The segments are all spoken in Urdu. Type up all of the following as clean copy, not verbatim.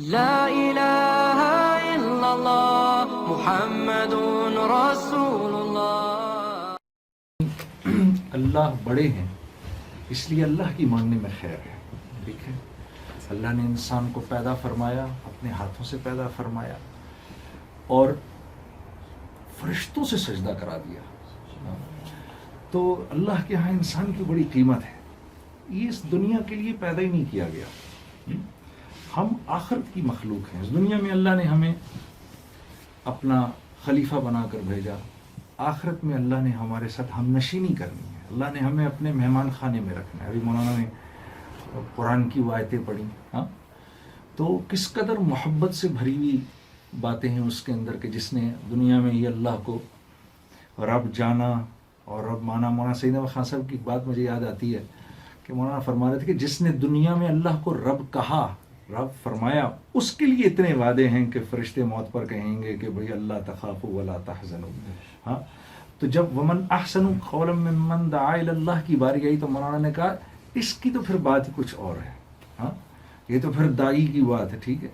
لا الہ الا اللہ محمد رسول اللہ۔ اللہ بڑے ہیں اس لیے اللہ کی ماننے میں خیر ہے، ٹھیک ہے۔ اللہ نے انسان کو پیدا فرمایا، اپنے ہاتھوں سے پیدا فرمایا اور فرشتوں سے سجدہ کرا دیا، تو اللہ کے ہاں انسان کی بڑی قیمت ہے۔ یہ اس دنیا کے لیے پیدا ہی نہیں کیا گیا، ہم آخرت کی مخلوق ہیں۔ اس دنیا میں اللہ نے ہمیں اپنا خلیفہ بنا کر بھیجا، آخرت میں اللہ نے ہمارے ساتھ ہم نشینی کرنی ہے، اللہ نے ہمیں اپنے مہمان خانے میں رکھنا ہے۔ ابھی مولانا نے قرآن کی وہ آیتیں پڑھی، ہاں، تو کس قدر محبت سے بھری ہوئی باتیں ہیں اس کے اندر کہ جس نے دنیا میں یہ اللہ کو رب جانا اور رب مانا۔ مولانا سعید احمد خان صاحب کی بات مجھے یاد آتی ہے کہ مولانا فرما رہے تھے کہ جس نے دنیا میں اللہ کو رب کہا، رب فرمایا، اس کے لیے اتنے وعدے ہیں کہ فرشتے موت پر کہیں گے کہ بھئی اللہ تخافوا ولا تحزنوا، ہاں۔ تو جب ومن احسن قولا ممن دعا الی اللہ کی باری آئی تو مولانا نے کہا اس کی تو پھر بات ہی کچھ اور ہے، ہاں، یہ تو پھر دائی کی بات ہے، ٹھیک ہے۔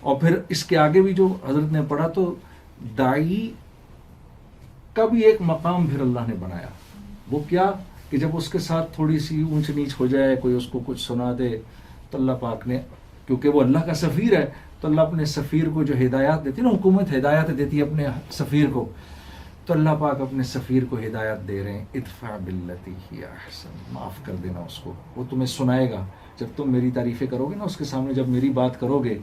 اور پھر اس کے آگے بھی جو حضرت نے پڑھا تو دائی کا بھی ایک مقام پھر اللہ نے بنایا، وہ کیا کہ جب اس کے ساتھ تھوڑی سی اونچ نیچ ہو جائے، کوئی اس کو کچھ سنا دے تو اللہ پاک نے، کیونکہ وہ اللہ کا سفیر ہے تو اللہ اپنے سفیر کو جو ہدایات دیتی نا، حکومت ہدایات دیتی ہے اپنے سفیر کو، تو اللہ پاک اپنے سفیر کو ہدایت دے رہے ہیں، ادفع باللتی ہی احسن، معاف کر دینا اس کو، وہ تمہیں سنائے گا۔ جب تم میری تعریفیں کرو گے نا اس کے سامنے، جب میری بات کرو گے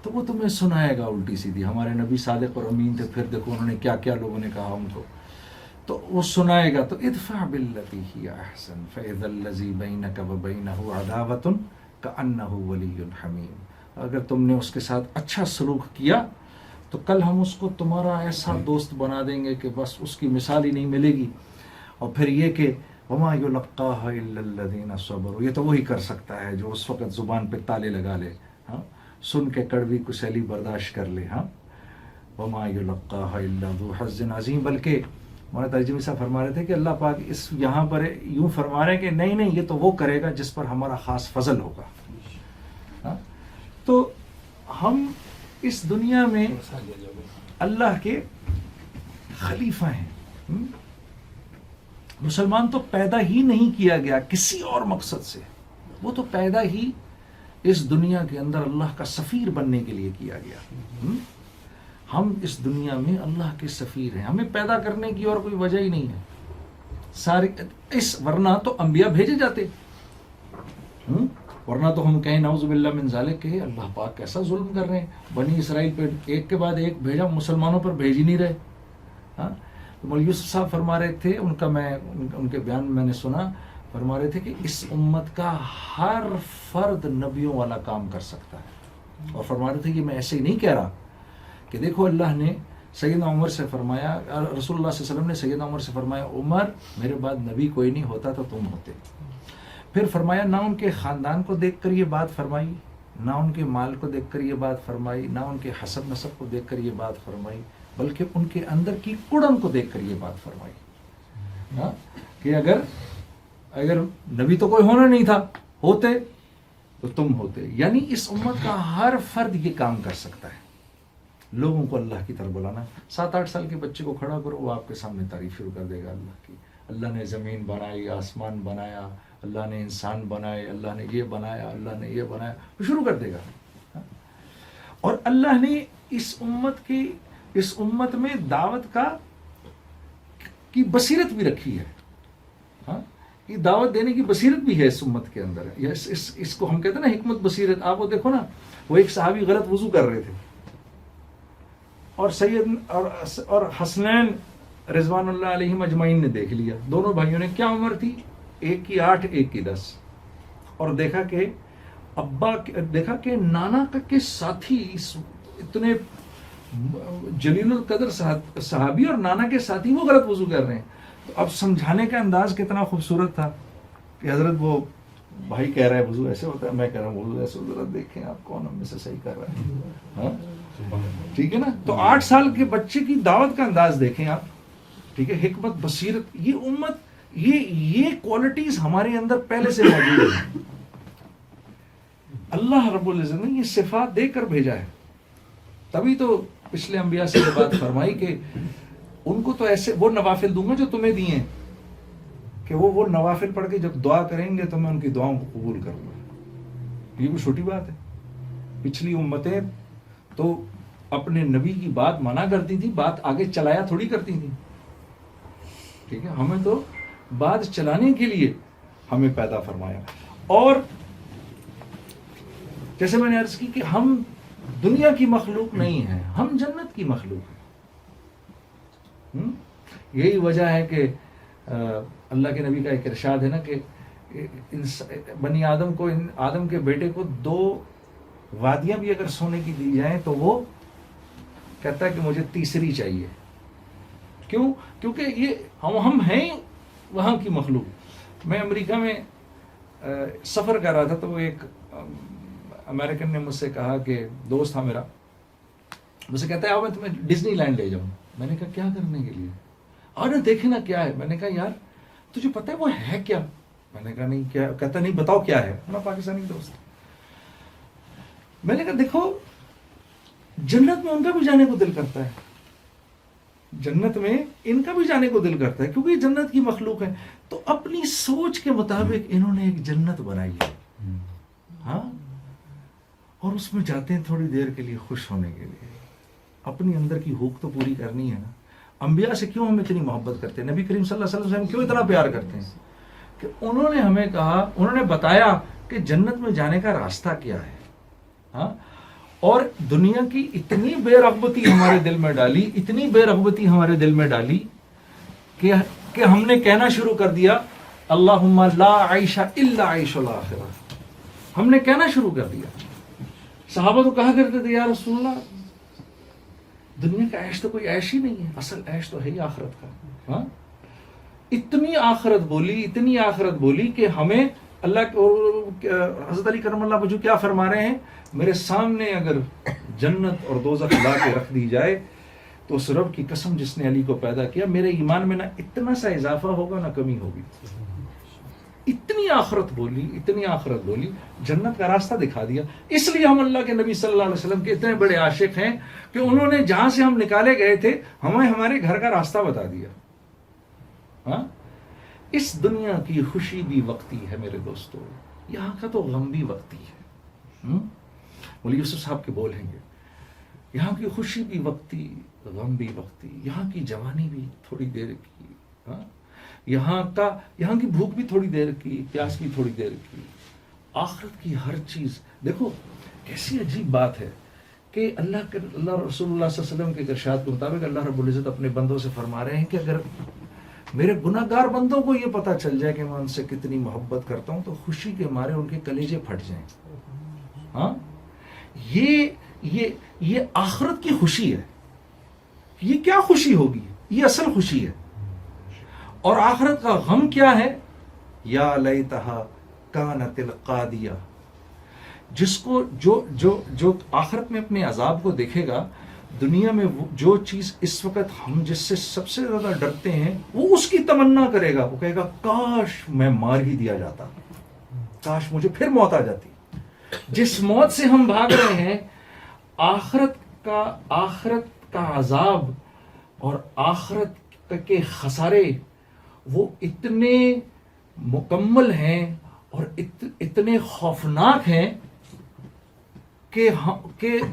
تو وہ تمہیں سنائے گا الٹی سیدھی۔ ہمارے نبی صادق اور امین تھے، پھر دیکھو انہوں نے کیا کیا لوگوں نے کہا ان کو، تو وہ سنائے گا۔ تو ادفع باللتی ہی احسن فاذا الذی بینک وبینہ عداوۃ کأنہ ولی حمیم۔ اگر تم نے اس کے ساتھ اچھا سلوک کیا تو کل ہم اس کو تمہارا ایسا دوست بنا دیں گے کہ بس اس کی مثال ہی نہیں ملے گی۔ اور پھر یہ کہ وما یلقاها الا الذین صبروا، یہ تو وہی کر سکتا ہے جو اس وقت زبان پہ تالے لگا لے، ہاں، سن کے کڑوی کسیلی برداشت کر لے، ہاں۔ وما یلقاها الا ذو حظ عظیم، بلکہ مولانا ترجمہ صاحب فرما رہے تھے کہ اللہ پاک اس یہاں پر یوں فرما رہے ہیں کہ نہیں نہیں، یہ تو وہ کرے گا جس پر ہمارا خاص فضل ہوگا، ہاں۔ تو ہم اس دنیا میں اللہ کے خلیفہ ہیں۔ مسلمان تو پیدا ہی نہیں کیا گیا کسی اور مقصد سے، وہ تو پیدا ہی اس دنیا کے اندر اللہ کا سفیر بننے کے لیے کیا گیا۔ ہم اس دنیا میں اللہ کے سفیر ہیں، ہمیں پیدا کرنے کی اور کوئی وجہ ہی نہیں ہے سارے اس، ورنہ تو انبیاء بھیجے جاتے، ورنہ تو ہم کہیں نعوذ باللہ من ذالک کہ اللہ پاک کیسا ظلم کر رہے ہیں، بنی اسرائیل پہ ایک کے بعد ایک بھیجا، مسلمانوں پر بھیج ہی نہیں رہے، ہاں۔ تو مولوی یوسف صاحب فرما رہے تھے، ان کا میں ان کے بیان میں نے سنا، فرما رہے تھے کہ اس امت کا ہر فرد نبیوں والا کام کر سکتا ہے، اور فرما رہے تھے کہ میں ایسے ہی نہیں کہہ رہا کہ دیکھو اللہ نے سیدنا عمر سے فرمایا، رسول اللہ صلی اللہ علیہ وسلم نے سیدنا عمر سے فرمایا عمر میرے بعد نبی کوئی نہیں ہوتا تو تم ہوتے۔ پھر فرمایا نہ ان کے خاندان کو دیکھ کر یہ بات فرمائی، نہ ان کے مال کو دیکھ کر یہ بات فرمائی، نہ ان کے حسب نسب کو دیکھ کر یہ بات فرمائی، بلکہ ان کے اندر کی کڑن کو دیکھ کر یہ بات فرمائی، ہاں، کہ اگر نبی تو کوئی ہونا نہیں تھا، ہوتے تو تم ہوتے۔ یعنی اس امت کا ہر فرد یہ کام کر سکتا ہے، لوگوں کو اللہ کی طرف بلانا۔ 7-8 سال کے بچے کو کھڑا کرو، وہ آپ کے سامنے تعریف شروع کر دے گا اللہ کی، اللہ نے زمین بنائی، آسمان بنایا، اللہ نے انسان بنائے، اللہ نے یہ بنایا، اللہ نے یہ بنایا، وہ شروع کر دے گا۔ اور اللہ نے اس امت میں دعوت کی بصیرت بھی رکھی ہے، ہاں، یہ دعوت دینے کی بصیرت بھی ہے اس امت کے اندر، اس کو ہم کہتے ہیں نا حکمت بصیرت۔ آپ وہ دیکھو نا، وہ ایک صحابی غلط وضو کر رہے تھے اور سید اور حسنین رضوان اللہ علیہم اجمعین نے دیکھ لیا، دونوں بھائیوں نے، کیا عمر تھی، ایک کی 8 ایک کی 10، اور دیکھا کہ نانا کے ساتھی اتنے جلیل القدر صحابی اور نانا کے ساتھی وہ غلط وضو کر رہے ہیں۔ تو اب سمجھانے کا انداز کتنا خوبصورت تھا کہ حضرت وہ بھائی کہہ رہا ہے وضو ایسے ہوتا ہے، میں کہہ رہا ہوں وضو ایسے، ضرورت دیکھیں آپ کون ہم میں سے صحیح کر رہا ہے، ہاں، ٹھیک ہے نا۔ تو 8 سال کے بچے کی دعوت کا انداز دیکھیں آپ، ٹھیک ہے، حکمت بصیرت، یہ امت، یہ کوالٹیز ہمارے اندر پہلے سے موجود ہیں۔ اللہ رب العزت نے یہ صفات دے کر بھیجا ہے. تبھی تو پچھلے انبیاء سے یہ بات فرمائی کہ ان کو تو ایسے وہ نوافل دوں گا جو تمہیں دیے ہیں، کہ وہ نوافل پڑھ کے جب دعا کریں گے تو میں ان کی دعاؤں کو قبول کروں گا. یہ بھی چھوٹی بات ہے. پچھلی امتیں تو اپنے نبی کی بات منع کرتی تھی، بات آگے چلایا تھوڑی کرتی تھی. ٹھیک ہے، ہمیں تو بات چلانے کے لیے ہمیں پیدا فرمایا. اور جیسے میں نے عرض کی کہ ہم دنیا کی مخلوق نہیں ہیں، ہم جنت کی مخلوق ہیں. یہی وجہ ہے کہ اللہ کے نبی کا ایک ارشاد ہے نا کہ بنی آدم کو، آدم کے بیٹے کو 2 وادیاں بھی اگر سونے کی دی جائیں تو وہ کہتا ہے کہ مجھے تیسری چاہیے. کیوں؟ کیونکہ یہ ہم ہیں وہاں کی مخلوق. میں امریکہ میں سفر کر رہا تھا تو وہ ایک امریکن نے مجھ سے کہا کہ دوست تھا میرا، مجھ سے کہتا ہے میں تمہیں ڈزنی لینڈ لے جاؤں. میں نے کہا کیا کرنے کے لیے؟ اور دیکھے نا کیا ہے. میں نے کہا یار تجھے پتہ ہے وہ ہے کیا؟ میں نے کہا نہیں کیا. کہتا نہیں بتاؤ کیا ہے. میں پاکستانی دوست. میں نے کہا دیکھو جنت میں ان کا بھی جانے کو دل کرتا ہے، جنت میں ان کا بھی جانے کو دل کرتا ہے کیونکہ یہ جنت کی مخلوق ہے. تو اپنی سوچ کے مطابق انہوں نے ایک جنت بنائی ہے. ہاں، اور اس میں جاتے ہیں تھوڑی دیر کے لیے خوش ہونے کے لیے. اپنی اندر کی بھوک تو پوری کرنی ہے نا. انبیاء سے کیوں ہم اتنی محبت کرتے ہیں؟ نبی کریم صلی اللہ علیہ وسلم سے ہم کیوں اتنا پیار کرتے ہیں؟ کہ انہوں نے ہمیں کہا، انہوں نے بتایا کہ جنت میں جانے کا راستہ کیا ہے. ہاں، اور دنیا کی اتنی بے رغبتی ہمارے دل میں ڈالی، اتنی بے رغبتی ہمارے دل میں ڈالی کہ ہم نے کہنا شروع کر دیا اللہم لا عیش الا عیش الاخرہ. ہم نے کہنا شروع کر دیا. صحابہ تو کہا کرتے تھے یا رسول اللہ دنیا کا عیش تو کوئی عیش ہی نہیں ہے، اصل عیش تو ہے ہی آخرت کا. ہاں، اتنی آخرت بولی کہ ہمیں اللہ حضرت علی کرم اللہ وجہ کیا فرما رہے ہیں، میرے سامنے اگر جنت اور دوزخ لا کے رکھ دی جائے تو اس رب کی قسم جس نے علی کو پیدا کیا میرے ایمان میں نہ اتنا سا اضافہ ہوگا نہ کمی ہوگی. اتنی آخرت بولی، جنت کا راستہ دکھا دیا. اس لیے ہم اللہ کے نبی صلی اللہ علیہ وسلم کے اتنے بڑے عاشق ہیں کہ انہوں نے جہاں سے ہم نکالے گئے تھے ہمیں ہمارے گھر کا راستہ بتا دیا. ہاں، اس دنیا کی خوشی بھی وقتی ہے میرے دوستو، یہاں کا تو غم بھی وقتی ہے. مولی یوسف صاحب کے بول ہیں گے، یہاں کی خوشی بھی وقتی، غم بھی وقتی. یہاں کی جوانی بھی تھوڑی دیر کی. ہاں، یہاں کی بھوک بھی تھوڑی دیر کی، پیاس بھی تھوڑی دیر کی. آخرت کی ہر چیز دیکھو کیسی عجیب بات ہے کہ اللہ رسول اللہ صلی اللہ علیہ وسلم کے ارشاد کے مطابق اللہ رب العزت اپنے بندوں سے فرما رہے ہیں کہ اگر میرے گناہگار بندوں کو یہ پتہ چل جائے کہ میں ان سے کتنی محبت کرتا ہوں تو خوشی کے مارے ان کے کلیجے پھٹ جائیں. ہاں، یہ آخرت کی خوشی ہے. یہ کیا خوشی ہوگی؟ یہ اصل خوشی ہے. اور آخرت کا غم کیا ہے؟ یا لیتہا کانت القاضیہ. جس کو جو آخرت میں اپنے عذاب کو دیکھے گا، دنیا میں جو چیز اس وقت ہم جس سے سب سے زیادہ ڈرتے ہیں وہ اس کی تمنا کرے گا. وہ کہے گا کاش میں مار ہی دیا جاتا، کاش مجھے پھر موت آ جاتی. جس موت سے ہم بھاگ رہے ہیں، آخرت کا عذاب اور آخرت کے خسارے وہ اتنے مکمل ہیں اور اتنے خوفناک ہیں کہ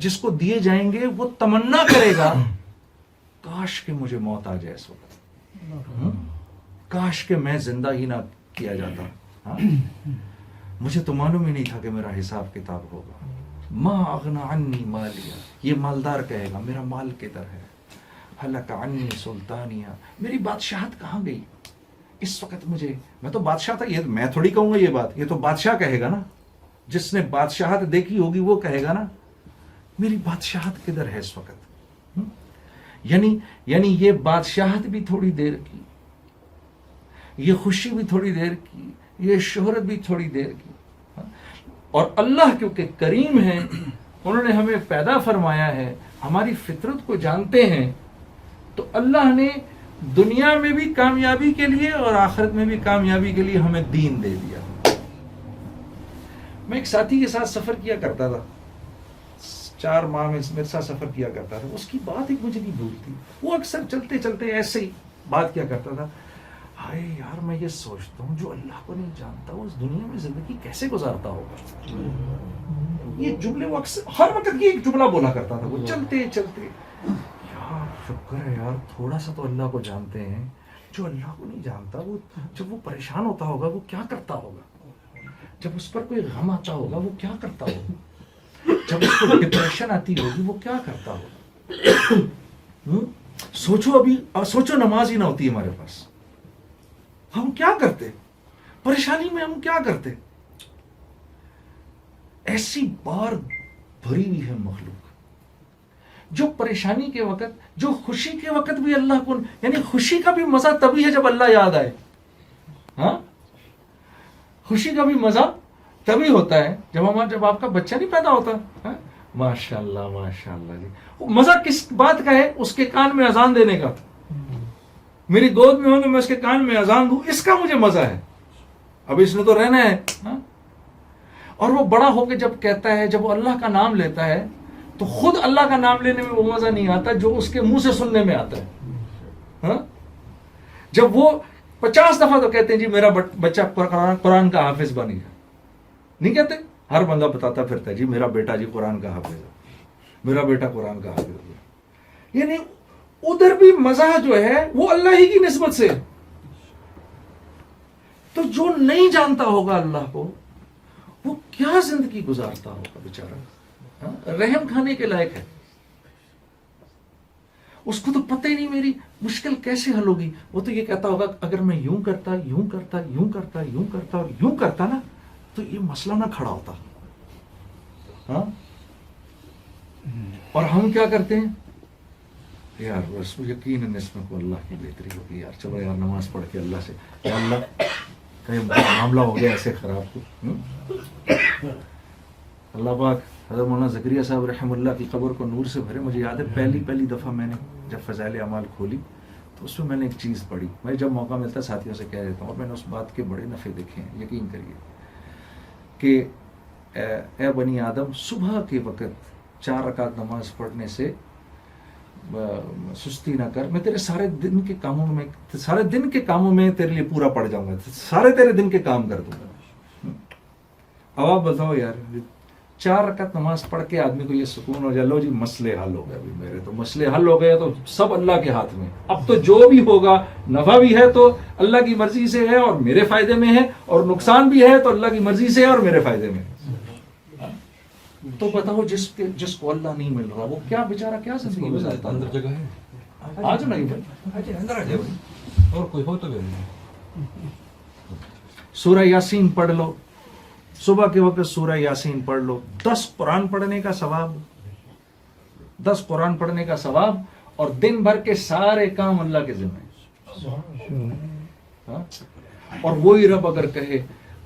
جس کو دیے جائیں گے وہ تمنا کرے گا کاش کہ مجھے موت آ جائے اس وقت، کاش کہ میں زندہ ہی نہ کیا جاتا. مجھے تو معلوم ہی نہیں تھا کہ میرا حساب کتاب ہوگا. ما اغنی عنی مالیہ، یہ مالدار کہے گا میرا مال کدھر ہے. ہلک عنی سلطانیہ، میری بادشاہت کہاں گئی اس وقت. میں تو بادشاہ تھا. یہ میں تھوڑی کہوں گا یہ بات، یہ تو بادشاہ کہے گا نا. جس نے بادشاہت دیکھی ہوگی وہ کہے گا نا میری بادشاہت کدھر ہے اس وقت. یعنی یہ بادشاہت بھی تھوڑی دیر کی، یہ خوشی بھی تھوڑی دیر کی، یہ شہرت بھی تھوڑی دیر کی. اور اللہ کیونکہ کریم ہیں، انہوں نے ہمیں پیدا فرمایا ہے، ہماری فطرت کو جانتے ہیں، تو اللہ نے دنیا میں بھی کامیابی کے لیے اور آخرت میں بھی کامیابی کے لیے ہمیں دین دے دیا. میں ایک ساتھی کے ساتھ سفر کیا کرتا تھا، 4 ماہ میں میرے ساتھ سفر کیا کرتا تھا. اس کی بات ایک مجھے نہیں بھولتی. وہ اکثر چلتے چلتے ایسے ہی بات کیا کرتا تھا، ہائے یار میں یہ سوچتا ہوں جو اللہ کو نہیں جانتا وہ اس دنیا میں زندگی کیسے گزارتا ہوگا. یہ جملے وہ اکثر ہر وقت یہ ایک جملہ بولا کرتا تھا. وہ چلتے چلتے یار شکر ہے یار تھوڑا سا تو اللہ کو جانتے ہیں. جو اللہ کو نہیں جانتا وہ جب وہ پریشان ہوتا ہوگا وہ کیا کرتا ہوگا، جب اس پر کوئی غم آتا ہوگا وہ کیا کرتا ہوگا، جب اس کو ڈپریشن آتی ہوگی وہ کیا کرتا ہوگا. سوچو ابھی سوچو نماز ہی نہ ہوتی ہمارے پاس، ہم کیا کرتے، پریشانی میں ہم کیا کرتے. ایسی بار بھری ہوئی ہے مخلوق جو پریشانی کے وقت، جو خوشی کے وقت بھی اللہ کو، یعنی خوشی کا بھی مزہ تبھی ہے جب اللہ یاد آئے. ہاں خوشی کا بھی مزہ تبھی ہوتا ہے جب آپ کا بچہ نہیں پیدا ہوتا. ماشاء اللہ ماشاء اللہ جی. مزہ کس بات کا ہے؟ اس کے کان میں اذان دینے کا. میری گود میں ہوں تو میں اس کے کان میں اذان دوں، اس کا مجھے مزہ ہے. اب اس نے تو رہنا ہے. اور وہ بڑا ہو کے جب کہتا ہے، جب وہ اللہ کا نام لیتا ہے تو خود اللہ کا نام لینے میں وہ مزہ نہیں آتا جو اس کے منہ سے سننے میں آتا ہے. جب وہ 50 دفعہ تو کہتے ہیں جی میرا بچہ قرآن کا حافظ بن گیا، نہیں کہتے؟ ہر بندہ بتاتا پھرتا ہے جی میرا بیٹا جی قرآن کا حافظ ہے، میرا بیٹا قرآن کا حافظ ہو گیا. یعنی ادھر بھی مزہ جو ہے وہ اللہ ہی کی نسبت سے. تو جو نہیں جانتا ہوگا اللہ کو وہ کیا زندگی گزارتا ہوگا بیچارہ. رحم کھانے کے لائق ہے. اس کو تو پتہ ہی نہیں میری مشکل کیسے حل ہوگی. وہ تو یہ کہتا ہوگا اگر میں یوں کرتا یوں کرتا یوں کرتا یوں کرتا اور یوں کرتا نا تو یہ مسئلہ نہ کھڑا ہوتا. ہاں اور ہم کیا کرتے ہیں یار بس یقیناً اس میں کو اللہ کی بہتری ہوگی یار، چلو یار نماز پڑھ کے اللہ سے یا اللہ کہیں معاملہ ہو گیا ایسے خراب کو. اللہ پاک حضرت مولانا زکریا صاحب رحم اللہ کی قبر کو نور سے بھرے. مجھے یاد ہے پہلی دفعہ میں نے جب فضائل اعمال کھولی تو اس میں میں نے ایک چیز پڑھی. میں جب موقع ملتا ہے ساتھیوں سے کہہ دیتا ہوں، اور میں نے اس بات کے بڑے نفع دیکھے ہیں. یقین کریے کہ اے بنی آدم صبح کے وقت 4 رکعت نماز پڑھنے سے سستی نہ کر، میں تیرے سارے دن کے کاموں میں تیرے لیے پورا پڑ جاؤں گا، سارے تیرے دن کے کام کر دوں گا. اب آپ بتاؤ یار 4 رکعت نماز پڑھ کے آدمی کو یہ سکون ہو جائے لو جی مسئلے حل ہو گئے. ابھی میرے تو مسئلے حل ہو گئے تو سب اللہ کے ہاتھ میں. اب تو جو بھی ہوگا نفع بھی ہے تو اللہ کی مرضی سے ہے اور میرے فائدے میں ہے، اور نقصان بھی ہے تو اللہ کی مرضی سے ہے اور میرے فائدے میں ہے. تو بتاؤ جس کو اللہ نہیں مل رہا وہ کیا بیچارہ کیا زندگی گزارتا ہے. اندر جگہ ہے آج نہیں بھائی اندر آ جائے بھائی، اور کوئی ہو تو سورہ یاسین پڑھ لو، صبح کے وقت سورہ یاسین پڑھ لو. 10 قرآن پڑھنے کا ثواب، 10 قرآن پڑھنے کا ثواب، اور دن بھر کے سارے کام اللہ کے ذمہ. اور وہی رب اگر کہے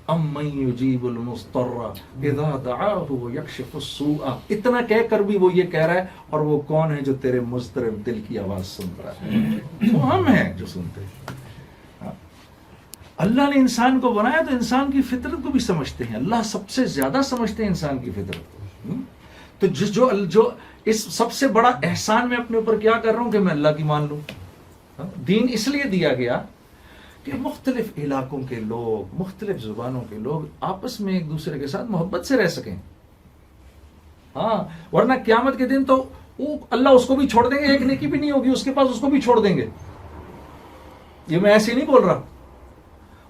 امن یجیب المضطر اذا دعاہ ویکشف السوء، اتنا کہہ کر بھی وہ یہ کہہ رہا ہے اور وہ کون ہے جو تیرے مضطرب دل کی آواز سن رہا ہے؟ وہ ہم ہیں جو سنتے ہیں. اللہ نے انسان کو بنایا تو انسان کی فطرت کو بھی سمجھتے ہیں. اللہ سب سے زیادہ سمجھتے ہیں انسان کی فطرت کو. تو جو اس سب سے بڑا احسان میں اپنے اوپر کیا کر رہا ہوں کہ میں اللہ کی مان لوں. دین اس لیے دیا گیا کہ مختلف علاقوں کے لوگ، مختلف زبانوں کے لوگ آپس میں ایک دوسرے کے ساتھ محبت سے رہ سکیں. ہاں ورنہ قیامت کے دن تو اللہ اس کو بھی چھوڑ دیں گے، ایک نیکی بھی نہیں ہوگی اس کے پاس، اس کو بھی چھوڑ دیں گے. یہ میں ایسے نہیں بول رہا.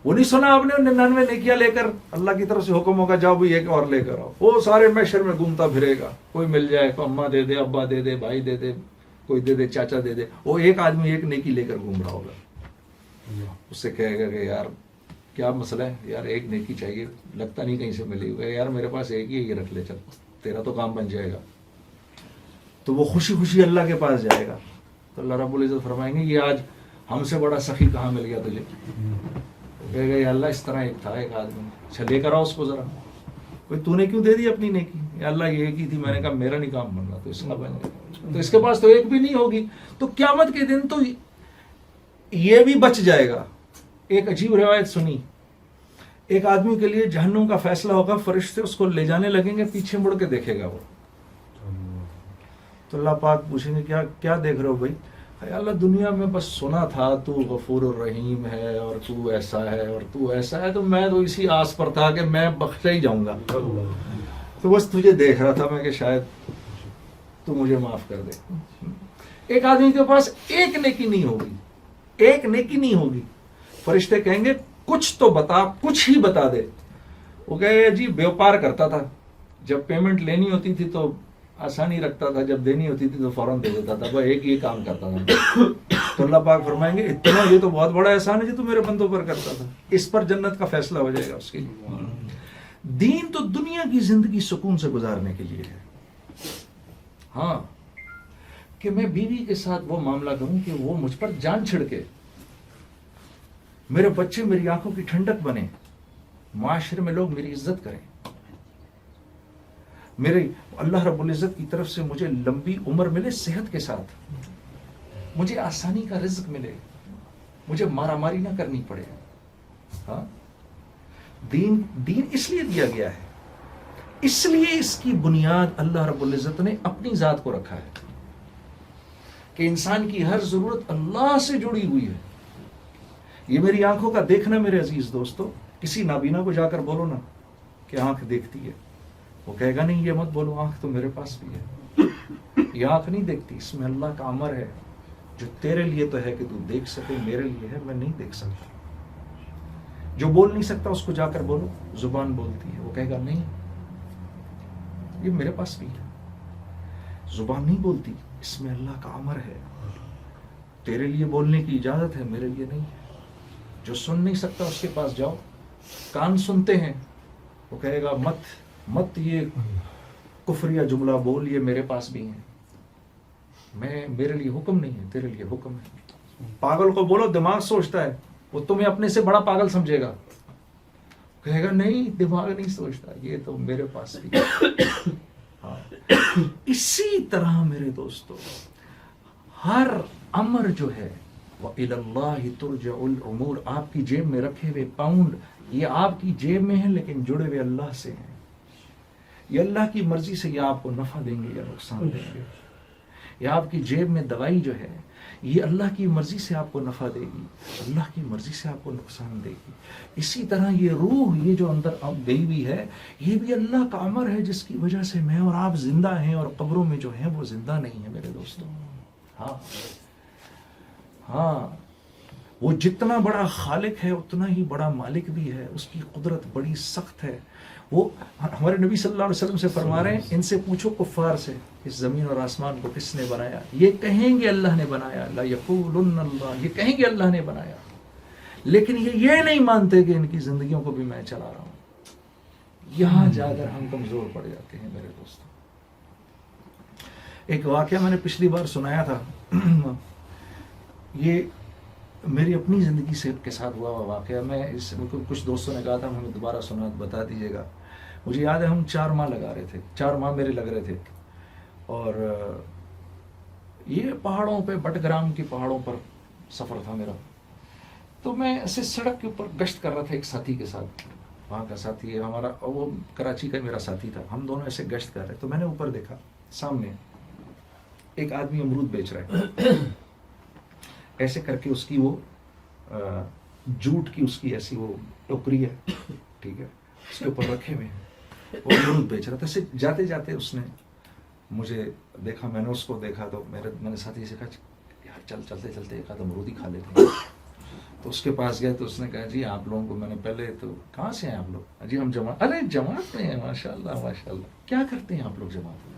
وہ نہیں سنا آپ نے 99 نیکیاں لے کر اللہ کی طرف سے حکم ہوگا جاؤ بھی ایک اور لے کر آؤ. وہ سارے محشر میں گھومتا پھرے گا. کوئی مل جائے تو اماں دے دے، ابا دے دے، بھائی دے دے، کوئی دے دے، چاچا دے دے. وہ ایک آدمی ایک نیکی لے کر گھوم رہا ہوگا. اس سے کہے گا کہ یار کیا مسئلہ ہے یار، ایک نیکی چاہیے، لگتا نہیں کہیں سے ملے گا. یار میرے پاس ایک ہی ہے، یہ رکھ لے، چل تیرا تو کام بن جائے گا. تو وہ خوشی خوشی اللہ کے پاس جائے گا. تو اللہ رب العزت فرمائیں گے یہ آج ہم سے بڑا سخی کہاں مل گیا تجھے. کہے گا یا اللہ اس طرح ایک تھا ایک آدمی، اچھا لے کر آؤ اس کو ذرا. کوئی تو نے کیوں دے دی اپنی نیکی؟ یا اللہ یہ ایک ہی تھی، میں نے کہا میرا نہیں کام بن رہا تو اس کا بن جائے. تو اس کے پاس تو ایک بھی نہیں ہوگی. تو قیامت کے دن تو یہ بھی بچ جائے گا. ایک عجیب روایت سنی ایک آدمی کے لیے جہنم کا فیصلہ ہوگا، فرشتے اس کو لے جانے لگیں گے، پیچھے مڑ کے دیکھے گا وہ، تو اللہ پاک پوچھیں گے کیا دیکھ رہے ہو بھائی؟ اے اللہ دنیا میں بس سنا تھا تو غفور الرحیم ہے اور تو ایسا ہے اور تو ایسا ہے، تو میں تو اسی آس پر تھا کہ میں بخشا ہی جاؤں گا، تو بس تجھے دیکھ رہا تھا میں کہ شاید تو مجھے معاف کر دے۔ ایک آدمی کے پاس ایک نیکی نہیں ہوگی، ایک نیکی نہیں ہوگی، فرشتے کہیں گے کچھ تو بتا، کچھ ہی بتا دے۔ وہ کہے گا جی بیوپار کرتا تھا، جب پیمنٹ لینی ہوتی تھی تو آسانی رکھتا تھا، جب دینی ہوتی تھی تو فوراً دے دیتا تھا، وہ ایک ہی کام کرتا تھا۔ تو اللہ پاک فرمائیں گے اتنا، یہ تو بہت بڑا احسان ہے جو تو میرے بندوں پر کرتا تھا، اس پر جنت کا فیصلہ ہو جائے گا اس کے لیے۔ دین تو دنیا کی زندگی سکون سے گزارنے کے لیے ہے، ہاں، کہ میں بیوی کے ساتھ وہ معاملہ کروں کہ وہ مجھ پر جان چھڑکے، میرے بچے میری آنکھوں کی ٹھنڈک بنے، معاشرے میں لوگ میری عزت کریں، میرے اللہ رب العزت کی طرف سے مجھے لمبی عمر ملے صحت کے ساتھ، مجھے آسانی کا رزق ملے، مجھے مارا ماری نہ کرنی پڑے۔ ہاں، دین اس لیے دیا گیا ہے، اس لیے اس کی بنیاد اللہ رب العزت نے اپنی ذات کو رکھا ہے کہ انسان کی ہر ضرورت اللہ سے جڑی ہوئی ہے۔ یہ میری آنکھوں کا دیکھنا میرے عزیز دوستو، کسی نابینا کو جا کر بولو نا کہ آنکھ دیکھتی ہے، وہ کہے گا نہیں، یہ مت بولو، آنکھ تو میرے پاس بھی ہے، یہ آنکھ نہیں دیکھتی، اس میں اللہ کا امر ہے جو تیرے لیے تو ہے کہ تو دیکھ سکے، میرے لیے ہے میں نہیں دیکھ سکتا۔ جو بول نہیں سکتا اس کو جا کر بولو، زبان بولتی ہے، وہ کہے گا نہیں، یہ میرے پاس بھی ہے، زبان نہیں بولتی، اس میں اللہ کا امر ہے، تیرے لیے بولنے کی اجازت ہے، میرے لیے نہیں ہے۔ جو سن نہیں سکتا اس کے پاس جاؤ، کان سنتے ہیں، وہ کہے گا مت یہ کفریہ جملہ بول، یہ میرے پاس بھی ہیں، میرے لیے حکم نہیں ہے، تیرے لیے حکم ہے۔ پاگل کو بولو دماغ سوچتا ہے، وہ تمہیں اپنے سے بڑا پاگل سمجھے گا، کہے گا نہیں دماغ نہیں سوچتا، یہ تو میرے پاس بھی ہے۔ ہاں، اسی طرح میرے دوستو ہر امر جو ہے وَإِلَى اللَّهِ تُرْجَعُ الْأُمُورِ، آپ کی جیب میں رکھے ہوئے پاؤنڈ یہ آپ کی جیب میں ہیں لیکن جڑے ہوئے اللہ سے ہیں، یہ اللہ کی مرضی سے یہ آپ کو نفع دیں گے یا نقصان دیں گے، یا آپ کی جیب میں دوائی جو ہے یہ اللہ کی مرضی سے آپ کو نفع دے گی، اللہ کی مرضی سے آپ کو نقصان دے گی۔ اسی طرح یہ روح، یہ جو اندر اب گئی ہوئی ہے، یہ بھی اللہ کا امر ہے جس کی وجہ سے میں اور آپ زندہ ہیں، اور قبروں میں جو ہیں وہ زندہ نہیں ہیں میرے دوستوں۔ ہاں، وہ جتنا بڑا خالق ہے اتنا ہی بڑا مالک بھی ہے، اس کی قدرت بڑی سخت ہے۔ وہ ہمارے نبی صلی اللہ علیہ وسلم سے فرما رہے ہیں ان سے پوچھو کفار سے اس زمین اور آسمان کو کس نے بنایا، یہ کہیں گے اللہ نے بنایا، لا یقولن اللہ، یہ کہیں گے اللہ نے بنایا، لیکن یہ نہیں مانتے کہ ان کی زندگیوں کو بھی میں چلا رہا ہوں۔ یہاں جا کر ہم کمزور پڑ جاتے ہیں میرے دوستوں۔ ایک واقعہ میں نے پچھلی بار سنایا تھا، یہ میری اپنی زندگی سے کے ساتھ ہوا واقعہ، میں اس کچھ دوستوں نے کہا تھا ہمیں دوبارہ سنا بتا دیجیے گا۔ مجھے یاد ہے ہم 4 ماہ لگا رہے تھے، 4 ماہ میرے لگ رہے تھے، اور یہ پہاڑوں پہ بٹگرام کی پہاڑوں پر سفر تھا میرا۔ تو میں ایسے سڑک کے اوپر گشت کر رہا تھا ایک ساتھی کے ساتھ، وہاں کا ساتھی ہے ہمارا، وہ کراچی کا میرا ساتھی تھا، ہم دونوں ایسے گشت کر رہے، تو میں نے اوپر دیکھا سامنے ایک آدمی امرود بیچ رہا ہے، ایسے کر کے اس کی وہ جوٹ کی اس کی ایسی وہ ٹوکری ہے، ٹھیک ہے، اس کے اوپر رکھے ہوئے ہیں، وہ امرود بیچ رہا تھا۔ ایسے جاتے جاتے اس نے مجھے دیکھا، میں نے اس کو دیکھا، تو میں نے ساتھی سے کہا یار چلتے چلتے ایک آدھ امرود ہی کھا لیتے ہیں۔ تو اس کے پاس گئے تو اس نے کہا جی آپ لوگوں کو میں نے پہلے تو کہاں سے ہیں آپ لوگ؟ جی ہم جماعت، ارے جماعت میں ہیں، ماشاء اللہ ماشاء اللہ، کیا کرتے ہیں آپ لوگ جماعت میں؟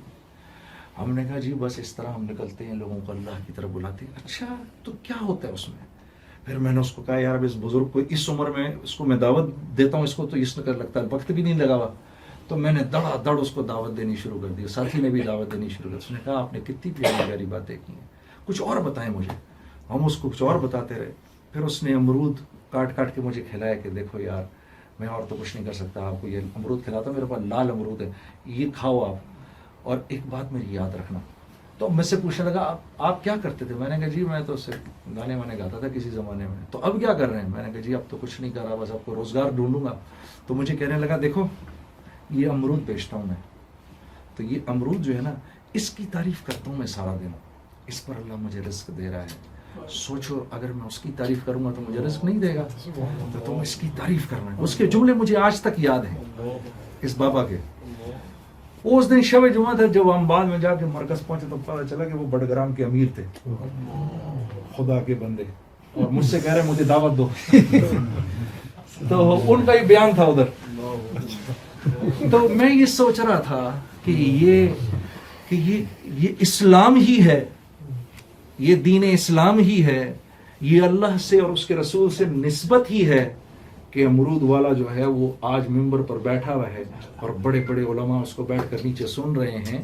ہم نے کہا جی بس اس طرح ہم نکلتے ہیں، لوگوں کو اللہ کی طرف بلاتے ہیں۔ اچھا تو کیا ہوتا ہے اس میں؟ پھر میں نے اس کو کہا یار اب اس بزرگ کو اس عمر میں اس کو میں دعوت دیتا ہوں، اس کو تو اس نے کر لگتا ہے وقت بھی نہیں لگا ہوا، تو میں نے دڑا دڑ اس کو دعوت دینی شروع کر دی، ساتھی نے بھی دعوت دینی شروع کر دی۔ اس نے کہا آپ نے کتنی پیاری پیاری باتیں کی ہیں، کچھ اور بتائیں مجھے۔ ہم اس کو کچھ اور بتاتے رہے، پھر اس نے امرود کاٹ کاٹ کے مجھے کھلایا کہ دیکھو یار میں اور تو کچھ نہیں کر سکتا، آپ کو یہ امرود کھلاتا ہوں، میرے پاس لال امرود ہے، یہ کھاؤ آپ، اور ایک بات میری یاد رکھنا، تو مجھ سے پوچھنے لگا آپ کیا کرتے تھے؟ میں نے کہا جی میں تو گانے وانے گاتا تھا کسی زمانے میں. تو اب کیا کر رہے ہیں؟ میں نے کہا جی اب تو کچھ نہیں کر رہا, بس آپ کو روزگار ڈھونڈوں گا. تو مجھے کہنے لگا دیکھو یہ امرود بیچتا ہوں میں, تو یہ امرود جو ہے نا اس کی تعریف کرتا ہوں میں سارا دن, اس پر اللہ مجھے رزق دے رہا ہے. سوچو اگر میں اس کی تعریف کروں گا تو مجھے رزق نہیں دے گا, تو تم اس کی تعریف کرنا ہے. اس کے جملے مجھے آج تک یاد ہیں اس بابا کے. اس دن شب جمعہ تھا, جب ہم بعد میں جا کے مرکز پہنچے تو پتا چلا کہ وہ بڑگرام کے امیر تھے, خدا کے بندے, اور مجھ سے کہہ رہے مجھے دعوت دو. تو ان کا ہی بیان تھا ادھر. تو میں یہ سوچ رہا تھا کہ یہ اسلام ہی ہے, یہ دین اسلام ہی ہے, یہ اللہ سے اور اس کے رسول سے نسبت ہی ہے کہ امرود والا جو ہے وہ آج ممبر پر بیٹھا ہوا ہے اور بڑے بڑے علماء اس کو بیٹھ کر نیچے سن رہے ہیں.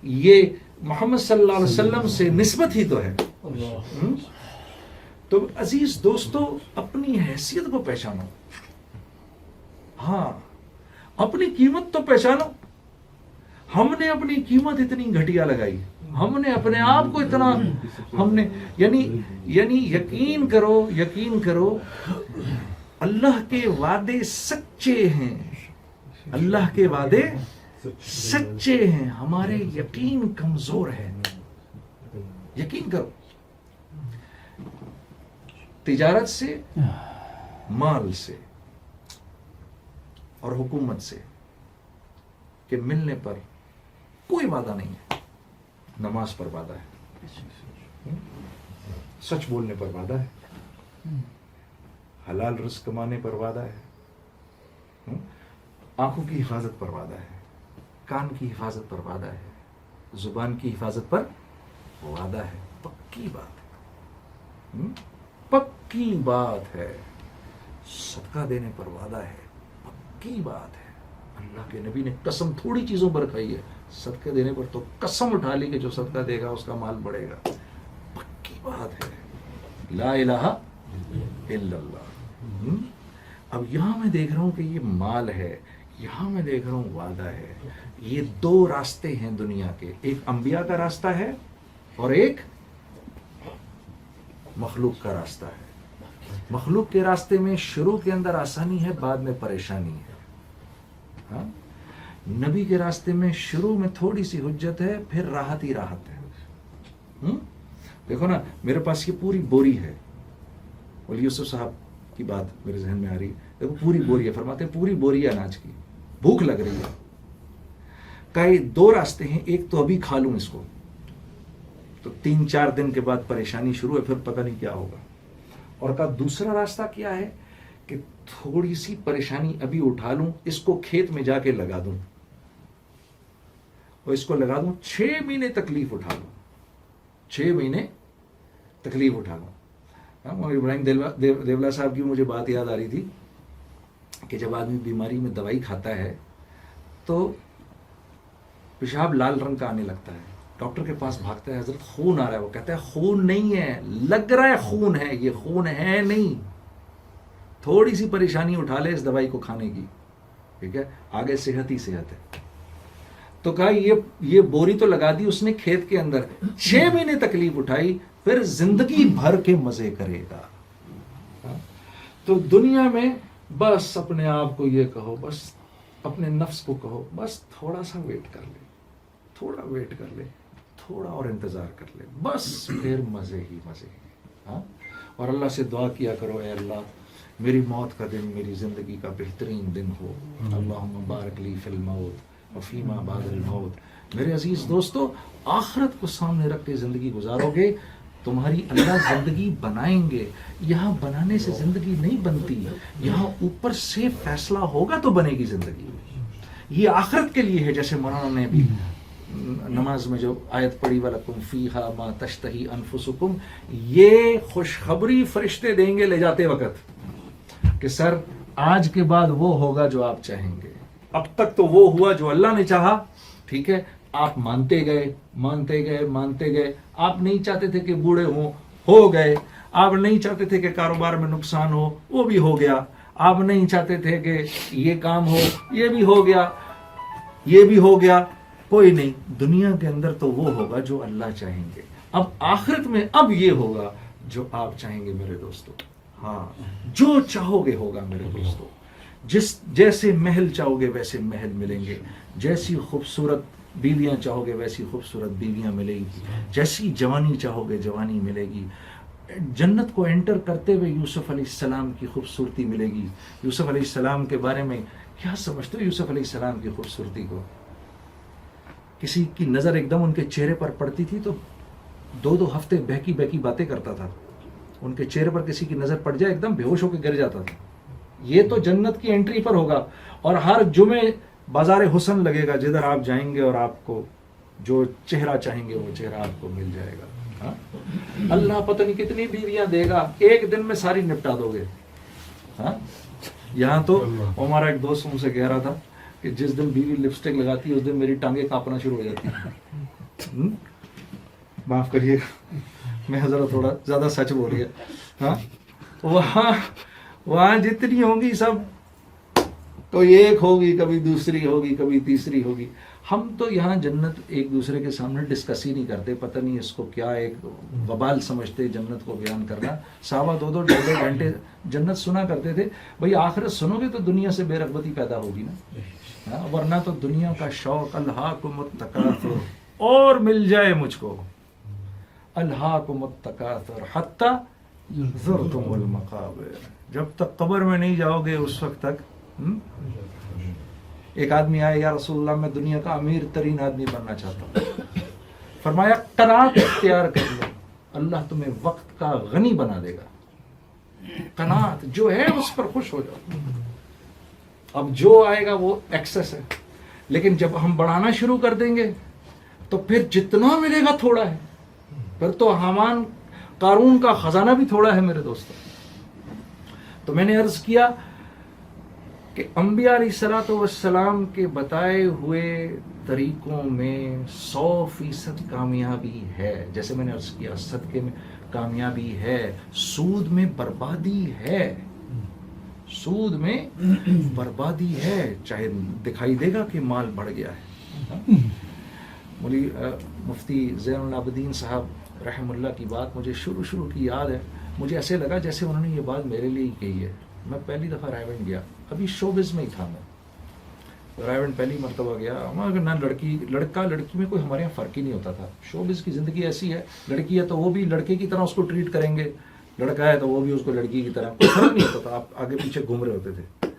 یہ محمد صلی اللہ علیہ وسلم سے نسبت ہی تو ہے. تو عزیز دوستو اپنی حیثیت کو پہچانو, ہاں اپنی قیمت تو پہچانو. ہم نے اپنی قیمت اتنی گھٹیا لگائی, ہم نے اپنے آپ کو اتنا, ہم نے یعنی یقین کرو اللہ کے وعدے سچے ہیں, اللہ کے وعدے سچے ہیں, ہمارے یقین کمزور ہے. یقین کرو تجارت سے, مال سے اور حکومت سے کہ ملنے پر کوئی وعدہ نہیں ہے. نماز پر وعدہ ہے, سچ بولنے پر وعدہ ہے, حلال رزق کمانے پر وعدہ ہے, آنکھوں کی حفاظت پر وعدہ ہے, کان کی حفاظت پر وعدہ ہے, زبان کی حفاظت پر وعدہ ہے. پکی بات ہے, پکی بات ہے. صدقہ دینے پر وعدہ ہے, پکی بات ہے. اللہ کے نبی نے قسم تھوڑی چیزوں پر کھائی ہے, صدقے دینے پر تو قسم اٹھا لی کہ جو صدقہ دے گا اس کا مال بڑھے گا. پکی بات ہے. لا الہ الا اللہ. اب یہاں میں دیکھ رہا ہوں کہ یہ مال ہے, یہاں میں دیکھ رہا ہوں وعدہ ہے. یہ دو راستے ہیں دنیا کے, ایک انبیاء کا راستہ ہے اور ایک مخلوق کا راستہ ہے. مخلوق کے راستے میں شروع کے اندر آسانی ہے, بعد میں پریشانی ہے. ہاں, نبی کے راستے میں شروع میں تھوڑی سی حجت ہے, پھر راحت ہی راحت ہے. دیکھو نا میرے پاس یہ پوری بوری ہے, ولی یوسف صاحب کی بات میرے ذہن میں آ رہی ہے. دیکھو پوری بوری ہے, فرماتے ہیں پوری بوری ہے اناج کی, بھوک لگ رہی ہے. کئی دو راستے ہیں, ایک تو ابھی کھا لوں اس کو, تو 3-4 دن کے بعد پریشانی شروع ہے, پھر پتہ نہیں کیا ہوگا. اور کا دوسرا راستہ کیا ہے کہ تھوڑی سی پریشانی ابھی اٹھا لوں, اس کو کھیت میں جا کے لگا دوں, اور اس کو لگا دوں 6 مہینے تکلیف اٹھا لوں, 6 مہینے تکلیف اٹھا لوں. ابراہیم دیولا صاحب کی مجھے بات یاد آ رہی تھی کہ جب آدمی بیماری میں دوائی کھاتا ہے تو پیشاب لال رنگ کا آنے لگتا ہے, ڈاکٹر کے پاس بھاگتا ہے, حضرت خون آ رہا ہے. وہ کہتا ہے خون نہیں ہے, لگ رہا ہے خون ہے, یہ خون ہے نہیں, تھوڑی سی پریشانی اٹھا لے اس دوائی کو کھانے کی, ٹھیک ہے, آگے صحت ہی صحت ہے. تو کہا یہ بوری تو لگا دی اس نے کھیت کے اندر, 6 مہینے تکلیف اٹھائی, پھر زندگی بھر کے مزے کرے گا. تو دنیا میں بس اپنے آپ کو یہ کہو, بس اپنے نفس کو کہو, بس تھوڑا سا ویٹ کر لے, تھوڑا ویٹ کر لے, تھوڑا اور انتظار کر لے, بس پھر مزے ہی مزے. ہاں, اور اللہ سے دعا کیا کرو, اے اللہ میری موت کا دن میری زندگی کا بہترین دن ہو. اللہم بارک لی فی الموت وفیما بعد الموت. میرے عزیز دوستو, آخرت کو سامنے رکھ کے زندگی گزارو گے, تمہاری اللہ زندگی بنائیں گے. یہاں بنانے سے زندگی نہیں بنتی, یہاں اوپر سے فیصلہ ہوگا تو بنے گی زندگی. یہ آخرت کے لیے ہے. جیسے مولانا نے بھی نماز میں جو آیت پڑھی وَلَكُمْ فِيهَا مَا تَشْتَهِي أَنفُسُكُمْ, یہ خوشخبری فرشتے دیں گے لے جاتے وقت کہ سر آج کے بعد وہ ہوگا جو آپ چاہیں گے. اب تک تو وہ ہوا جو اللہ نے چاہا, ٹھیک ہے, آپ مانتے گئے مانتے گئے مانتے گئے. آپ نہیں چاہتے تھے کہ بوڑھے ہوں, ہو گئے. آپ نہیں چاہتے تھے کہ کاروبار میں نقصان ہو, وہ بھی ہو گیا. آپ نہیں چاہتے تھے کہ یہ کام ہو, یہ بھی ہو گیا, یہ بھی ہو گیا. کوئی نہیں. دنیا کے اندر تو وہ ہوگا جو اللہ چاہیں گے. اب آخرت میں اب یہ ہوگا جو آپ چاہیں گے میرے دوستو. ہاں جو چاہو گے ہوگا میرے دوستو. جیسے محل چاہو گے ویسے محل ملیں گے, جیسی خوبصورت بیویاں چاہو گے ویسی خوبصورت بیویاں ملے گی, جیسی جوانی چاہو گے جوانی ملے گی. جنت کو انٹر کرتے ہوئے یوسف علیہ السلام کی خوبصورتی ملے گی. یوسف علیہ السلام کے بارے میں کیا سمجھتے ہو؟ یوسف علیہ السلام کی خوبصورتی کو کسی کی نظر ایک دم ان کے چہرے پر پڑتی تھی تو 2 ہفتے بہکی بہکی باتیں کرتا تھا. ان کے چہرے پر کسی کی نظر پڑ جائے ایک دم بے ہوش ہو کے گر جاتا تھا. یہ تو جنت کی انٹری پر ہوگا, اور ہر جمعے بازار حسن لگے گا, جدھر آپ جائیں گے اور آپ کو جو چہرہ چاہیں گے وہ چہرہ آپ کو مل جائے گا. ہاں اللہ پتہ نہیں کتنی بیویاں دے گا, ایک دن میں ساری نپٹا دو گے. ہاں یہاں تو ہمارا ایک دوست مجھ سے کہہ رہا تھا کہ جس دن بیوی لپسٹک لگاتی ہے اس دن میری ٹانگیں کانپنا شروع ہو جاتی ہیں. معاف کریے میں ذرا تھوڑا زیادہ سچ بول گیا. ہاں وہاں جتنی ہوں گی سب کوئی ایک ہوگی, کبھی دوسری ہوگی, کبھی تیسری ہوگی. ہم تو یہاں جنت ایک دوسرے کے سامنے ڈسکس ہی نہیں کرتے. پتہ نہیں اس کو کیا ایک وبال سمجھتے جنت کو بیان کرنا. صحابہ 2-2 ڈھائی گھنٹے جنت سنا کرتے تھے. بھئی آخرت سنو گے تو دنیا سے بے رغبتی پیدا ہوگی نا, ورنہ تو دنیا کا شوق الہاکم التکاثر, اور مل جائے مجھ کو. الہاکم التکاثر حتی زرتم المقابر, جب تک قبر میں نہیں جاؤ گے اس وقت تک. ایک آدمی آئے, یا رسول اللہ میں دنیا کا امیر ترین آدمی بننا چاہتا ہوں. فرمایا قناعت اختیار کر لو, اللہ تمہیں وقت کا غنی بنا دے گا. قناعت جو ہے اس پر خوش ہو جاؤ. اب جو آئے گا وہ ایکسس ہے, لیکن جب ہم بڑھانا شروع کر دیں گے تو پھر جتنا ملے گا تھوڑا ہے. پھر تو حامان قارون کا خزانہ بھی تھوڑا ہے میرے دوستو. تو میں نے عرض کیا کہ انبیاء علیہ الصلوۃ والسلام کے بتائے ہوئے طریقوں میں 100% کامیابی ہے. جیسے میں نے عرض کیا صدقے میں کامیابی ہے, سود میں بربادی ہے, سود میں بربادی ہے. چاہے دکھائی دے گا کہ مال بڑھ گیا ہے. مولی مفتی زین العابدین صاحب رحم اللہ کی بات مجھے شروع کی یاد ہے. مجھے ایسے لگا جیسے انہوں نے یہ بات میرے لیے ہی کہی ہے. میں پہلی دفعہ رائیونڈ گیا, ابھی شوبز میں ہی تھا میں. رائیونڈ پہلی مرتبہ گیا. ہمارے نہ لڑکا لڑکی میں کوئی ہمارے یہاں فرق ہی نہیں ہوتا تھا. شوبز کی زندگی ایسی ہے, لڑکی ہے تو وہ بھی لڑکے کی طرح اس کو ٹریٹ کریں گے, لڑکا ہے تو وہ بھی اس کو لڑکی کی طرح, کوئی فرق نہیں ہوتا تھا. آپ آگے پیچھے گھوم رہے ہوتے تھے.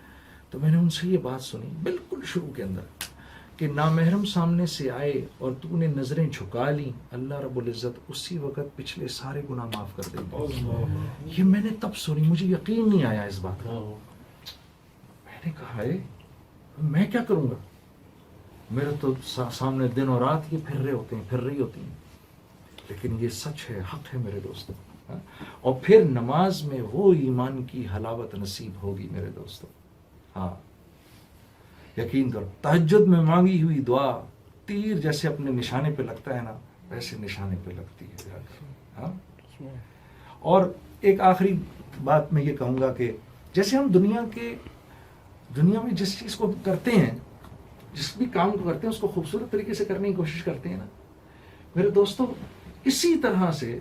تو میں نے ان سے یہ بات سنی بالکل شروع کے اندر کہ نامحرم سامنے سے آئے اور تو نے نظریں جھکا لی, اللہ رب العزت اسی وقت پچھلے سارے گناہ معاف کر دیں گے. یہ میں نے تب سنی, مجھے یقین نہیں آیا اس بات کا. میں نے کہا ہے میں کیا کروں گا, میرے تو سامنے دن اور رات یہ پھر رہی ہوتی ہیں. لیکن یہ سچ ہے, حق ہے میرے دوستو. اور پھر نماز میں وہ ایمان کی حلاوت نصیب ہوگی میرے دوستو. ہاں یقین کرو, تہجد میں مانگی ہوئی دعا تیر جیسے اپنے نشانے پہ لگتا ہے نا, ویسے نشانے پہ لگتی ہے. ہاں اور ایک آخری بات میں یہ کہوں گا کہ جیسے ہم دنیا میں جس چیز کو کرتے ہیں, جس بھی کام کو کرتے ہیں اس کو خوبصورت طریقے سے کرنے کی کوشش کرتے ہیں نا میرے دوستو, اسی طرح سے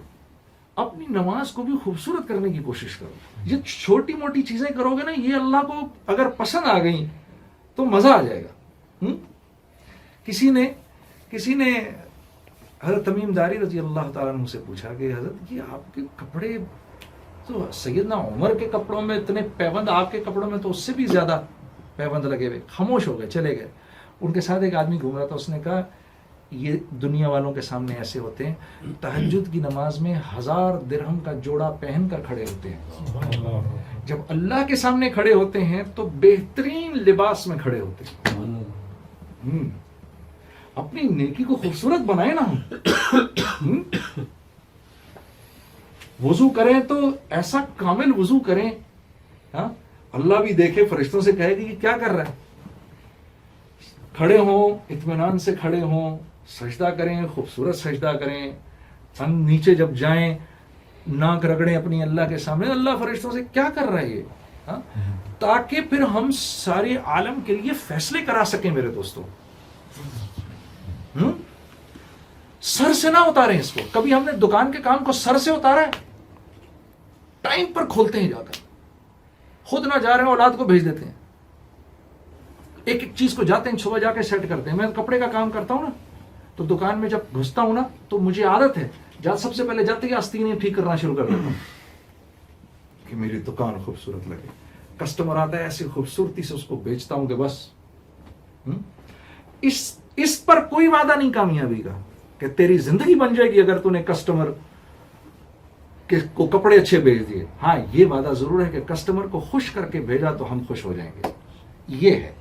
اپنی نماز کو بھی خوبصورت کرنے کی کوشش کرو. یہ چھوٹی موٹی چیزیں کرو گے نا, یہ اللہ کو اگر پسند آ گئیں تو مزہ آ جائے گا. کسی نے حضرت تمیم داری رضی اللہ تعالیٰ عنہ سے پوچھا کہ حضرت یہ آپ کے کپڑے تو سیدنا عمر کے کپڑوں میں اتنے پیبند, آپ کے کپڑوں میں تو اس سے بھی زیادہ پیبند لگے ہوئے. خاموش ہو گئے, چلے گئے. ان کے ساتھ ایک آدمی گھوم رہا تھا, اس نے کہا یہ دنیا والوں کے سامنے ایسے ہوتے ہیں, تہجد کی نماز میں 1000 درہم کا جوڑا پہن کر کھڑے ہوتے ہیں. جب اللہ کے سامنے کھڑے ہوتے ہیں تو بہترین لباس میں کھڑے ہوتے ہیں. اپنی نیکی کو خوبصورت بنائیں نا ہم. وضو کریں تو ایسا کامل وضو کریں, ہاں اللہ بھی دیکھے, فرشتوں سے کہے کہ یہ کیا کر رہا ہے. کھڑے ہوں, اطمینان سے کھڑے ہوں, سجدہ کریں, خوبصورت سجدہ کریں. نیچے جب جائیں ناک رگڑیں اپنی اللہ کے سامنے, اللہ فرشتوں سے کیا کر رہا ہے یہ, ہاں, تاکہ پھر ہم سارے عالم کے لیے فیصلے کرا سکیں میرے دوستوں. سر سے نہ اتاریں اس کو. کبھی ہم نے دکان کے کام کو سر سے اتارا ہے؟ ٹائم پر کھولتے ہیں جا کر, خود نہ جا رہے ہیں اولاد کو بھیج دیتے ہیں. ایک ایک چیز کو جاتے ہیں صبح جا کے سیٹ کرتے ہیں. میں کپڑے کا کام کرتا ہوں نا, تو دکان میں جب گھستا ہوں نا تو مجھے عادت ہے سب سے پہلے جاتے ہی آستینیں ٹھیک کرنا شروع کر دیتا ہوں کہ میری دکان خوبصورت لگے. کسٹمر آتا ہے ایسی خوبصورتی سے اس کو بیچتا ہوں کہ بس. اس پر کوئی وعدہ نہیں کامیابی کا کہ تیری زندگی بن جائے گی اگر تو نے کسٹمر کو کپڑے اچھے بھیج دیے. ہاں یہ وعدہ ضرور ہے کہ کسٹمر کو خوش کر کے بھیجا تو ہم خوش ہو جائیں گے. یہ ہے.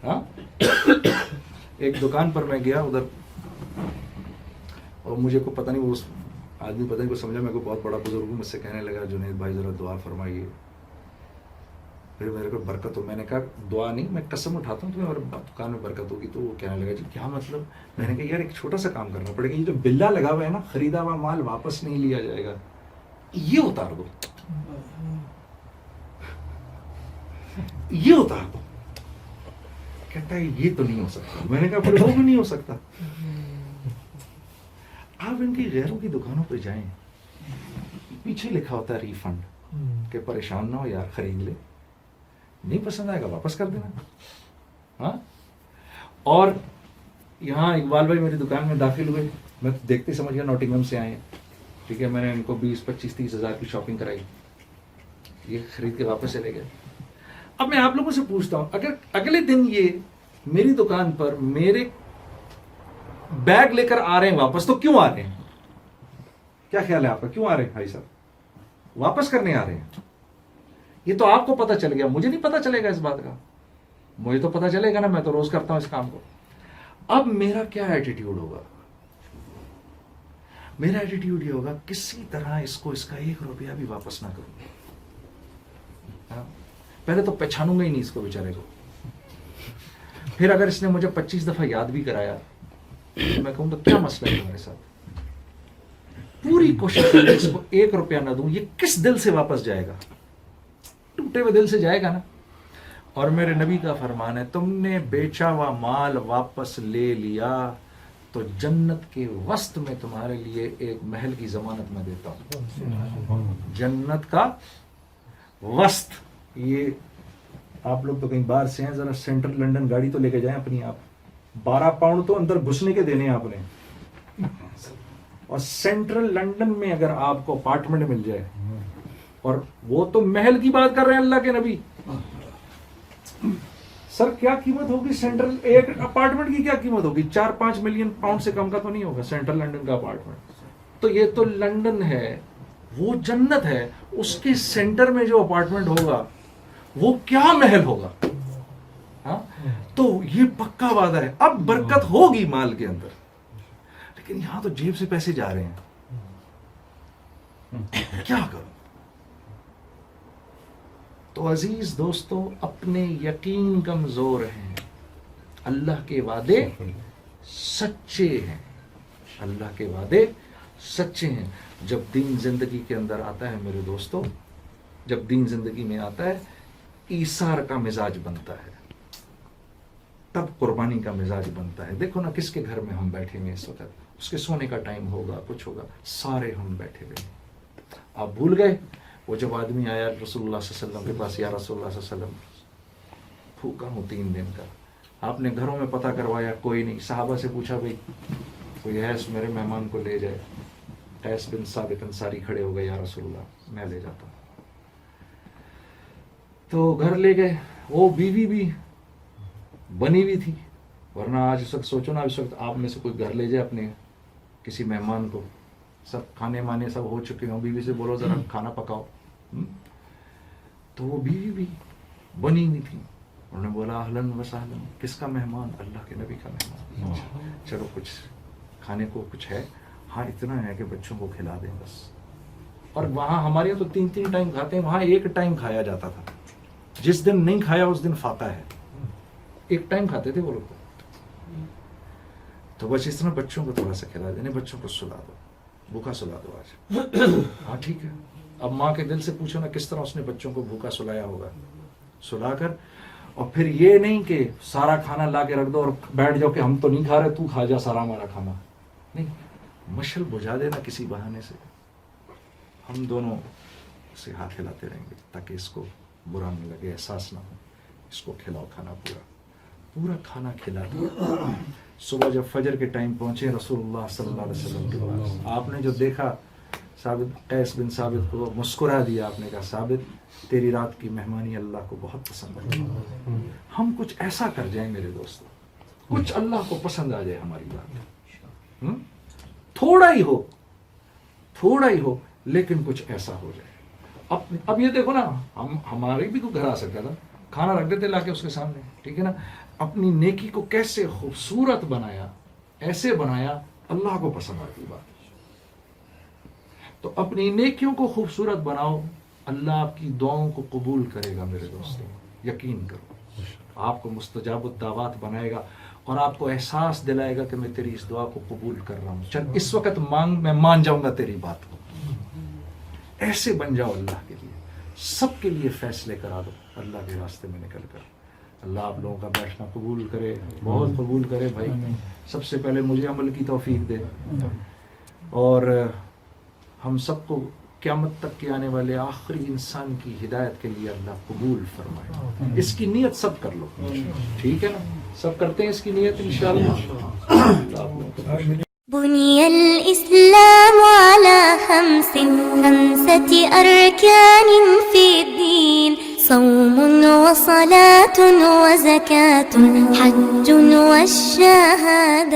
ہاں ایک دکان پر میں گیا ادھر, اور مجھے کو پتہ نہیں وہ آدمی پتہ نہیں کو سمجھا, میں کو بہت بڑا بزرگ مجھ سے کہنے لگا جنید بھائی ذرا دعا فرمائیے. پھر میرے کو برکت ہو. میں نے کہا دعا نہیں, میں قسم اٹھاتا ہوں تمہیں اور دکان میں برکت ہوگی. تو وہ کہنے لگا جی کیا مطلب؟ میں نے کہا یار ایک چھوٹا سا کام کرنا پڑے گا, یہ جو بلا لگا ہوا ہے نا, خریدا ہوا مال واپس نہیں لیا جائے گا, یہ اتار دو, یہ اتار دو. کہتا ہے یہ تو نہیں ہو سکتا. میں نے کہا پھر وہ بھی نہیں ہو سکتا. آپ ان کی غیروں کی دکانوں پہ جائیں, پیچھے لکھا ہوتا ہے ریفنڈ, کہ پریشان نہ ہو یار, خرید لے, نہیں پسند آئے گا واپس کر دینا. ہاں اور یہاں اقبال بھائی میری دکان میں داخل ہوئے, میں دیکھتے سمجھ گیا نوٹنگھم سے آئے ہیں. ٹھیک ہے, میں نے ان کو 20-25-30 ہزار کی شاپنگ کرائی, یہ خرید کے واپس چلے گئے. اب میں آپ لوگوں سے پوچھتا ہوں, اگر اگلے دن یہ میری دکان پر میرے بیگ لے کر آ رہے ہیں واپس, تو کیوں آ رہے ہیں؟ کیا خیال ہے آپ کا, کیوں آ رہے ہیں بھائی صاحب؟ واپس کرنے آ رہے ہیں. یہ تو آپ کو پتا چل گیا, مجھے نہیں پتا چلے گا اس بات کا. مجھے تو پتا چلے گا نا, میں تو روز کرتا ہوں اس کام کو. اب میرا کیا ایٹیٹیوڈ ہوگا؟ میرا ایٹیٹیوڈ یہ ہوگا کسی طرح اس کو اس کا 1 روپیہ بھی واپس نہ کروں. پہلے تو پہچانوں گا ہی نہیں اس کو بیچارے کو. پھر اگر اس نے مجھے 25 دفعہ یاد بھی کرایا, میں کہوں تو کیا مسئلہ ہے تمہارے ساتھ؟ پوری کوشش کریں اس کو 1 روپیہ نہ دوں. یہ کس دل سے واپس جائے گا؟ ٹوٹے ہوئے دل سے جائے گا نا. اور میرے نبی کا فرمان ہے, تم نے بیچا ہوا مال واپس لے لیا تو جنت کے وسط میں تمہارے لیے ایک محل کی ضمانت میں دیتا ہوں. جنت کا وسط. یہ آپ لوگ تو کہیں باہر سے ہیں, ذرا سینٹرل لنڈن گاڑی تو لے کے جائیں اپنی. آپ 12 پاؤنڈ تو اندر گھسنے کے دینے ہیں آپ نے. اور سینٹرل لنڈن میں اگر آپ کو اپارٹمنٹ مل جائے, اور وہ تو محل کی بات کر رہے ہیں اللہ کے نبی, سر کیا قیمت ہوگی سینٹرل ایک اپارٹمنٹ کی؟ کیا قیمت ہوگی؟ 4-5 ملین پاؤنڈ سے کم کا تو نہیں ہوگا سینٹرل لنڈن کا اپارٹمنٹ. تو یہ تو لنڈن ہے, وہ جنت ہے, اس کے سینٹر میں جو اپارٹمنٹ ہوگا وہ کیا محل ہوگا. ہاں تو یہ پکا وعدہ ہے. اب برکت ہوگی مال کے اندر, لیکن یہاں تو جیب سے پیسے جا رہے ہیں. کیا کروں؟ تو عزیز دوستو, اپنے یقین کمزور ہیں, اللہ کے وعدے سچے ہیں. اللہ کے وعدے سچے ہیں. جب دین زندگی کے اندر آتا ہے میرے دوستو, جب دین زندگی میں آتا ہے, ایثار کا مزاج بنتا ہے, تب قربانی کا مزاج بنتا ہے. دیکھو نا کس کے گھر میں ہم بیٹھے ہوئے اس وقت, اس کے سونے کا ٹائم ہوگا, کچھ ہوگا, سارے ہم بیٹھے ہوئے. آپ بھول گئے وہ جب آدمی آیا رسول اللہ صلی اللہ علیہ وسلم کے پاس, یا رسول اللہ صلی اللہ علیہ وسلم بھوکا ہوں 3 دن کا. آپ نے گھروں میں پتہ کروایا, کوئی نہیں. صحابہ سے پوچھا بھائی کوئی ہے میرے مہمان کو لے جائے. قیس بن ثابت انصاری کھڑے ہو گئے, یا رسول اللہ میں لے جاتا ہوں. تو گھر لے گئے. وہ بیوی بھی بنی ہوئی تھی, ورنہ آج اس وقت سوچو نا, اس وقت آپ میں سے کوئی گھر لے جائے اپنے کسی مہمان کو, سب کھانے مانے سب ہو چکے ہوں, بیوی سے بولو ذرا کھانا پکاؤ. تو وہ بیوی بھی بنی ہوئی تھی. انہوں نے بولا اہلاً و سہلاً, کس کا مہمان؟ اللہ کے نبی کا مہمان. چلو کچھ کھانے کو کچھ ہے؟ ہاں اتنا ہے کہ بچوں کو کھلا دیں بس. اور وہاں ہمارے یہاں تو 3 ٹائم کھاتے ہیں, وہاں 1 ٹائم کھایا جاتا تھا. جس دن نہیں کھایا اس دن فاقہ ہے. 1 ٹائم کھاتے تھے وہ لوگ. تو بس اس طرح بچوں کو تھوڑا سا کھلا دینے, بچوں کو سلا دو, بھوکا سلا دو آج. ہاں ٹھیک ہے. اب ماں کے دل سے پوچھو نا کس طرح اس نے بچوں کو بھوکا سلایا ہوگا. سلا کر, اور پھر یہ نہیں کہ سارا کھانا لا کے رکھ دو اور بیٹھ جاؤ کہ ہم تو نہیں کھا رہے, تو کھا جا سارا ہمارا کھانا. نہیں, مشل بجھا دینا کسی بہانے سے. ہم دونوں سے ہاتھ ہلاتے رہیں گے تاکہ اس کو برا نہ لگے, احساس نہ ہو. اس کو کھلاؤ کھانا, پورا کھانا کھلا دیا. صبح جب فجر کے ٹائم پہنچے رسول اللہ صلی اللہ علیہ وسلم کے پاس, آپ نے جو دیکھا ثابت قیس بن ثابت کو مسکرا دیا. آپ نے کہا ثابت تیری رات کی مہمانی اللہ کو بہت پسند ہے. ہم کچھ ایسا کر جائیں میرے دوستو, کچھ اللہ کو پسند آ جائے ہماری بات, تھوڑا ہی ہو لیکن کچھ ایسا ہو جائے. اب یہ دیکھو نا, ہمارے بھی تو گھر آ سکتا تھا, کھانا رکھ دیتے لا کے اس کے سامنے, ٹھیک ہے نا. اپنی نیکی کو کیسے خوبصورت بنایا, ایسے بنایا اللہ کو پسند آتی بات. تو اپنی نیکیوں کو خوبصورت بناؤ, اللہ آپ کی دعاؤں کو قبول کرے گا میرے دوستوں, یقین کرو. آپ کو مستجاب الدعوات بنائے گا اور آپ کو احساس دلائے گا کہ میں تیری اس دعا کو قبول کر رہا ہوں, چل اس وقت مانگ, میں مان جاؤں گا تیری بات کو. ایسے بن جاؤ اللہ کے لیے, سب کے لیے فیصلے کرا دو اللہ کے راستے میں نکل کر. اللہ آپ لوگوں کا بیٹھنا قبول کرے, بہت قبول کرے بھائی. سب سے پہلے مجھے عمل کی توفیق دے, اور ہم سب کو قیامت تک کے آنے والے آخری انسان کی ہدایت کے لیے اللہ قبول فرمائے. اس کی نیت سب کر لو, ٹھیک ہے نا, سب کرتے ہیں اس کی نیت انشاءاللہ. بني الإسلام على خمسة أركان في الدين صوم وصلاة وزكاة حج والشهادتين.